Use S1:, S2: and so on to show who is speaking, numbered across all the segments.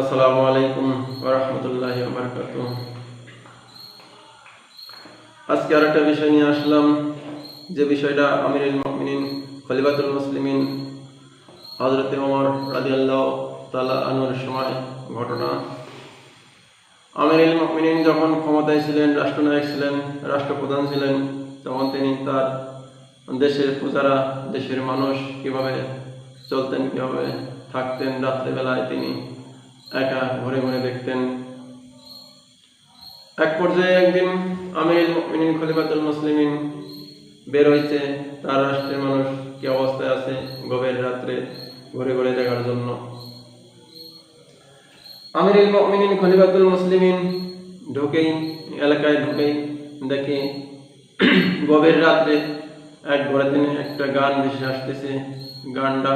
S1: আসসালামু আলাইকুম ওয়া রাহমাতুল্লাহি ওয়া বারাকাতুহু। আজকে আরেকটা বিষয় নিয়ে আসলাম, যে বিষয়টা আমিরুল মুমিনিন খলিফাতুল মুসলিমিন হযরত ওমর রাদিয়াল্লাহু তাআলা আনহুর সময় ঘটনা। আমিরুল মুমিনিন যখন ক্ষমতায় ছিলেন, রাষ্ট্রনায়ক ছিলেন, রাষ্ট্রপ্রধান ছিলেন, তখন তিনি তার দেশের প্রজারা, দেশের মানুষ কিভাবে চলতেন, কিভাবে থাকতেন, রাত্রেবেলায় তিনি একা ঘুরে ঘুরে দেখতেন। এক পর্যায়ে একদিন আমিরুল মুমিনিন খলিফাতুল মুসলিমিন বের হয়েছে তার রাষ্ট্রের মানুষ কি অবস্থায় আছে গভীর রাত্রে ঘুরে ঘুরে দেখার জন্য। আমিরুল মুমিনিন খলিফাতুল মুসলিমিন এলাকায় ঢুকেই দেখে গভীর রাত্রে এক ঘরে তিনি একটা গান ভেসে আসতেছে। গানটা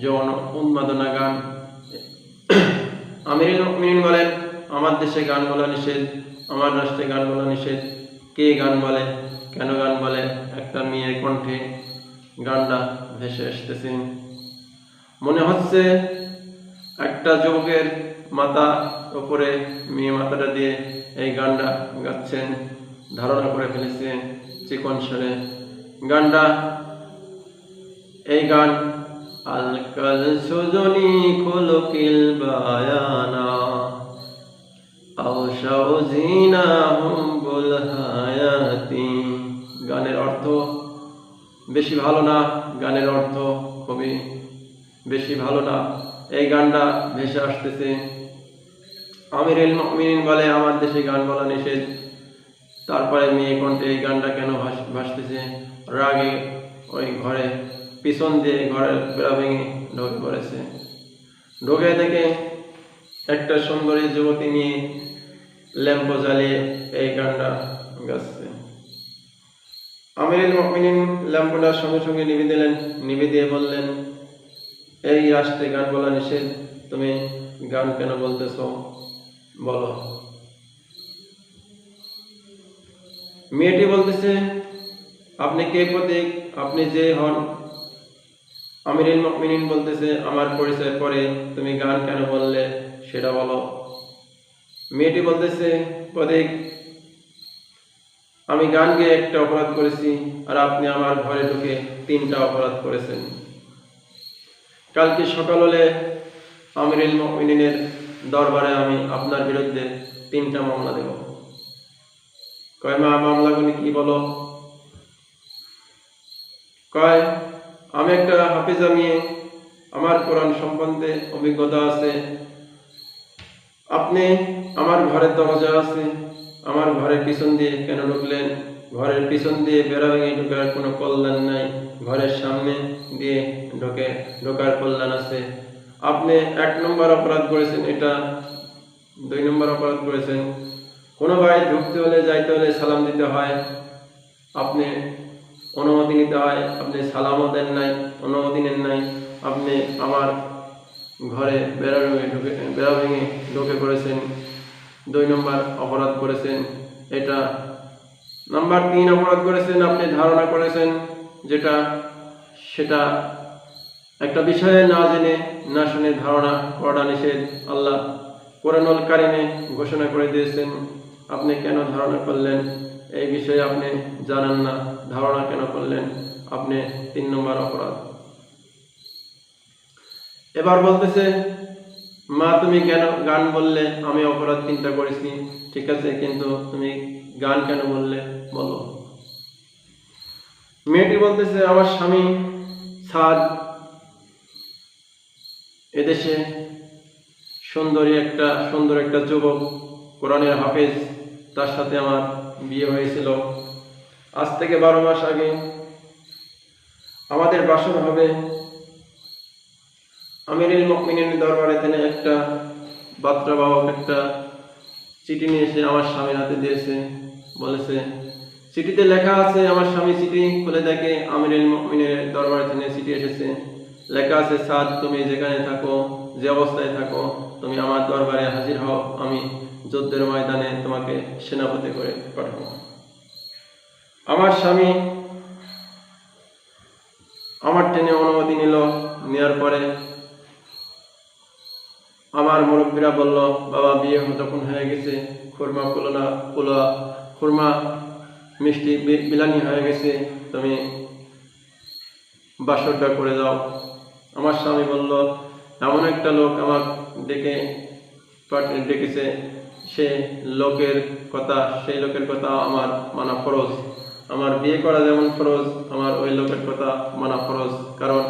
S1: যৌন উন্মাদনা গান। আমিরুল মুমিনিন বলেন, আমার দেশে গান বলা নিষেধ, আমার রাষ্ট্রে গান বলা নিষেধ। কে গান বলে, কেন গান বলে? একটা মেয়ের কণ্ঠে গানটা ভেসে আসতেছে। মনে হচ্ছে একটা যুবকের মাথা উপরে মেয়ে মাথাটা দিয়ে এই গানটা গাচ্ছেন। ধারণা করে ফেলেছে চিকন স্বরে গানটা। এই গান আল কাল সুজনি খুলকিল বায়ানা আওশাউ জিনাহুম বুল হায়াতি। গানের অর্থ বেশি ভালো না, গানের অর্থ খুবই বেশি ভালো না। এই গানটা ভেসে আসতেছে। আমিরুল মুমিনিন বলে, আমার দেশে গান বলা নিষেধ। তারপরে মেয়ে কণ্ঠে এই গানটা কেন ভাসতেছে? রাগে ওই ঘরে পিছন দিয়ে ঘরের বেড়া ভেঙে ঢুকে পড়েছে। ঢুকে দেখে একটা সুন্দরী যুবতী নিয়ে ল্যাম্প জ্বালিয়ে এই গানটা গাচ্ছে। আমিরুল মুমিনিন ল্যাম্পটার সঙ্গে সঙ্গে নিভে দিলেন। নিভে দিয়ে বললেন, এই রাষ্ট্রে গান বলা নিষেধ, তুমি গান কেন বলতেছ বলো। মেয়েটি বলতেছে, আপনি কে প্রতীক, আপনি যে হন? আমিরুল মুমিনিন বলতেছে, আমার পরিচয় পরে, তুমি গান কেন বললে সেটা বলো। মেয়েটি বলতেছে, প্রতীক, আমি গান গেয়ে একটা অপরাধ করেছি, আর আপনি আমার ঘরে ঢুকে 3টা অপরাধ করেছেন। কালকে সকাল হলে আমিরুল মুমিনিনের দরবারে আমি আপনার বিরুদ্ধে 3টা মামলা দেব। কয়, মামলাগুলি কি বলো? কয়, আমি একটা হাফেজা মেয়ে, আমার কোরআন সম্বন্ধে অভিজ্ঞতা আছে। আপনি আমার ঘরের দরজা আছে, আমার ঘরের পিছন দিয়ে কেন ঢুকলেন? ঘরের পিছন দিয়ে বেড়া ভেঙে ঢোকার কোনো কল্যাণ নাই, ঘরের সামনে দিয়ে ঢোকার কল্যাণ আছে। আপনি 1 নম্বর অপরাধ করেছেন, এটা 2 নম্বর অপরাধ করেছেন। কোনো ভাই ঢুকতে হলে যাইতে হলে সালাম দিতে হয়, আপনি অনুমতি নিতে হয়, আপনি সালামও দেন নাই, অনুমতি নেন নাই। আপনি আমার ঘরে বেড়া ভেঙে ঢুকে পড়েছেন, 2 নম্বর অপরাধ করেছেন এটা। নাম্বার 3 অপরাধ করেছেন, আপনি ধারণা করেছেন সেটা একটা বিষয়ে না জেনে না শুনে ধারণা করা নিষেধ। আল্লাহ কোরআনুল কারিমে ঘোষণা করে দিয়েছেন। আপনি কেন ধারণা করলেন? এই বিষয়ে আপনি জানেন না, ধারণা কেন করলেন? আপনি 3 নম্বর অপরাধ। এবার বলতেছে, মা তুমি কেন গান বললে? আমি অপরাধ 3টা করেছি, ঠিক আছে, কিন্তু তুমি গান কেন বললে বলো। মেয়েটি বলতেছে, আমার স্বামী সাদ এদেশে সুন্দর একটা যুবক, কোরআনের হাফেজ, তার সাথে আমার বিয়ে হয়েছিল। আজ থেকে 12 মাস আগে আমাদের বাসর হবে। আমিরুল মুমিনিনের দরবারে তিনি একটা বার্তাবাহক একটা চিঠি নিয়ে এসে আমার স্বামীর হাতে দিয়েছে। বলেছে, চিঠিতে লেখা আছে, আমার স্বামী চিঠি খুলে দেখে আমিরুল মুমিনিনের দরবারে তিনি চিঠি এসেছে। লেখা আছে, সাদ তুমি যেখানে থাকো, যে অবস্থায় থাকো, তুমি আমার দরবারে হাজির হও, আমি যুদ্ধের ময়দানে তোমাকে সেনাপতি করে পাঠাবো। আমার স্বামী আমার টেনে অনুমতি নিল। নেওয়ার পরে আমার মুরব্বীরা বলল, বাবা বিয়ে যখন হয়ে গেছে, খুরমা মিষ্টি বিলানি হয়ে গেছে, তুমি বাসরটা করে যাও। আমার স্বামী বলল, এমন একটা লোক আমাকে ডেকেছে, সেই লোকের কথা আমার মানা ফরজ। আমার বিয়ে করা যেমন ফরজ, আমার ওই লোকের কথা মানা ফরজ। কারণ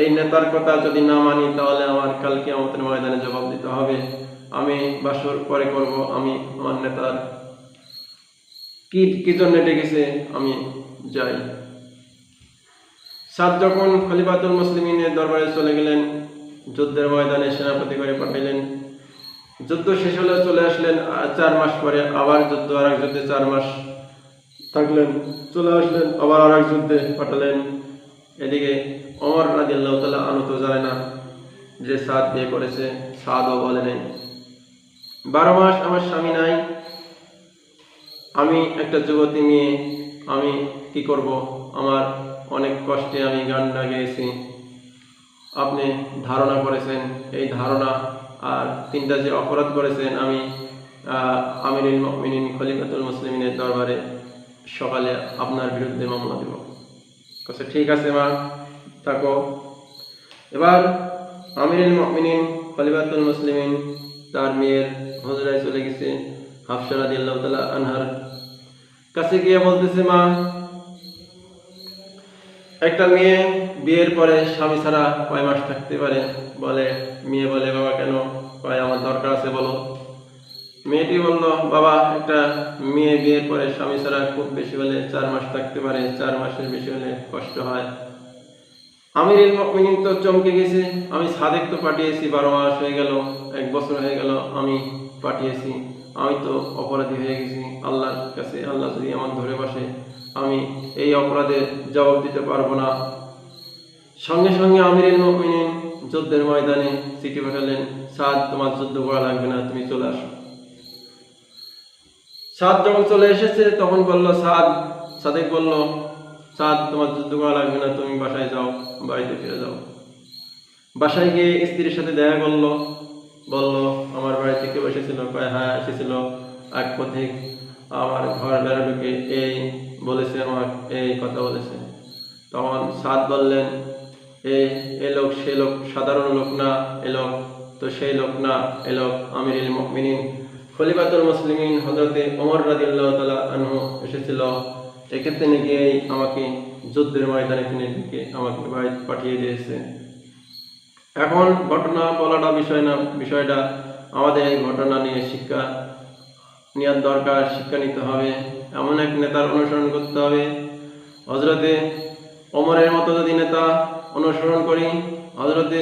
S1: এই নেতার কথা যদি না মানি তাহলে আমার কাল কিয়ামতের ময়দানে জবাব দিতে হবে। আমি বাসর পরে করব, আমি আমার নেতার কি জন্য ডেকেছে আমি যাই। সাদ যখন খলিফাতুল মুসলিমিনের দরবারে চলে গেলেন, যুদ্ধের ময়দানে সেনাপতি করে পাঠাইলেন। যুদ্ধ শেষ হলে চলে আসলেন। 4 মাস পরে আবার যুদ্ধ, আর এক যুদ্ধে 4 মাস থাকলেন, চলে আসলেন, আবার আর এক যুদ্ধে পাঠালেন। এদিকে ওমর রাদিয়াল্লাহু তাআলা আনহু তো জানে না যে সাদ বিয়ে করেছে, সাদও বলে নাই। 12 মাস আমার স্বামী নাই, আমি একটা যুবতী মেয়ে, আমি কি করব? আমার অনেক কষ্টে আমি গানটা গেয়েছি। আপনি ধারণা করেছেন, এই ধারণা আর 3টা যে অপরাধ করেছেন, আমি আমিরুল মুমিনিন খলিফাতুল মুসলিমিনের দরবারে সকালে আপনার বিরুদ্ধে মামলা দেব। আচ্ছা ঠিক আছে মা, থাকো। এবার আমিরুল মুমিনিন খলিফাতুল মুসলিমিন তার মেয়ের হুজরায় চলে গেছে। হাফসা রাদিয়াল্লাহু তাআলা আনহার কাছে গিয়ে বলতেছে, মা, একটা মেয়ে বিয়ের পরে স্বামী ছাড়া কয় মাস থাকতে পারে? মেয়ে বলে, বাবা কেন? আমার দরকার আছে, বলো। মেয়েটি বলল, বাবা, একটা মেয়ে বিয়ের পরে স্বামী ছাড়া খুব বেশি হলে 4 মাস থাকতে পারে, 4 মাসের বেশি হলে কষ্ট হয়। আমিরুল মুমিনিন তো চমকে গেছে। আমি সাদেক তো পাঠিয়েছি, 12 মাস হয়ে গেল, 1 বছর হয়ে গেল আমি পাঠিয়েছি, আমি তো অপরাধী হয়ে গেছি আল্লাহর কাছে। আল্লাহ যদি আমার ধরে বসে, আমি এই অপরাধের জবাব দিতে পারবো না। সঙ্গে সঙ্গে আমিরুল মুমিনিন যুদ্ধের ময়দানে চিঠি পাঠালেন, সাদ, তোমার যুদ্ধ করা লাগবে না, তুমি চলে আসো। সাদ যখন চলে এসেছে তখন বলল, সাদেক বলল, সাদ, তোমার যুদ্ধ করা লাগবে না, তুমি বাসায় যাও, বাড়িতে ফিরে যাও। বাসায় গিয়ে স্ত্রীর সাথে দেখা করলো, বলল, আমার বাড়িতে কেউ এসেছিল? হ্যাঁ এসেছিল, এক পথিক আমার ঘর বেড়া ঢুকে এই বলেছে, আমার এই কথা বলেছে। তখন সাদ বললেন, এ লোক সে লোক, সাধারণ লোক না, এ লোক তো সেই লোক না, এ লোক আমিরুল মুমিনিন খলিফাতুল মুসলিমিন হযরতে ওমর রাদিয়াল্লাহু তাআলা আনহু এসেছিল। এক্ষেত্রে নাকি আমাকে যুদ্ধের ময়দানে তিনি ডেকে আমাকে বাড়ি পাঠিয়ে দিয়েছে। এখন ঘটনা বলাটা বিষয়টা আমাদের এই ঘটনা নিয়ে শিক্ষা নেওয়ার দরকার, শিক্ষা নিতে হবে। এমন এক নেতার অনুসরণ করতে হবে, হযরতে ওমরের মতো যদি নেতা অনুসরণ করি, হযরতে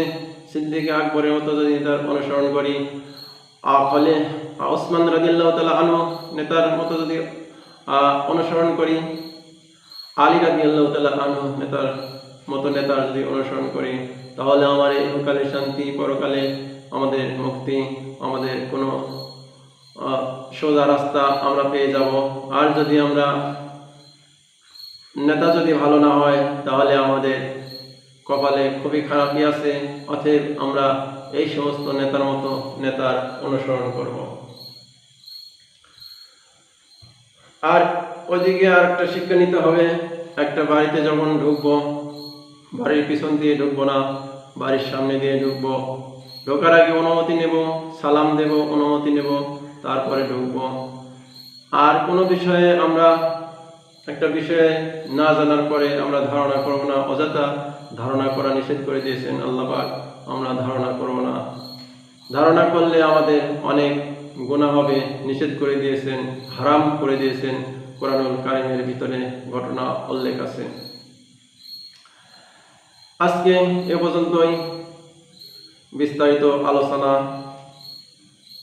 S1: সিদ্দিক আকবরের মতো যদি নেতার অনুসরণ করি, ফলে ওসমান রাদিয়াল্লাহু তাআলা আনহু নেতার মতো যদি অনুসরণ করি, আলী রাদিয়াল্লাহু তাআলা আনহু নেতার যদি অনুসরণ করি, তাহলে আমার এই ইহকালে শান্তি, পরকালে আমাদের মুক্তি, আমাদের কোনো সোজা রাস্তা আমরা পেয়ে যাব। আর যদি আমরা নেতা যদি ভালো না হয়, তাহলে আমাদের কপালে খুবই খারাপই আছে। অতএব আমরা এই সমস্ত নেতার অনুসরণ করব। আর ওইদিকে আর একটা শিক্ষা নিতে হবে, একটা বাড়িতে যখন ঢুকবো, বাড়ির পিছন দিয়ে ঢুকবো না, বাড়ির সামনে দিয়ে ঢুকবো। ঢোকার আগে অনুমতি নেব, সালাম দেব, অনুমতি নেব, তারপরে ঢুকবো। আর কোনো বিষয়ে আমরা একটা বিষয়ে না জানার পরে আমরা ধারণা করব না, অযথা ধারণা করা নিষেধ করে দিয়েছেন আল্লাহ পাক। আমরা ধারণা করব না, ধারণা করলে আমাদের অনেক গুনাহ হবে, নিষেধ করে দিয়েছেন, হারাম করে দিয়েছেন। কোরআনুল কারীমের ভিতরে ঘটনা উল্লেখ আছে। আজকে এ পর্যন্তই বিস্তারিত আলোচনা।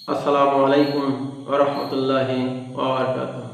S1: আসসালামু আলাইকুম ওয়া রাহমাতুল্লাহি ওয়া বারাকাতুহু।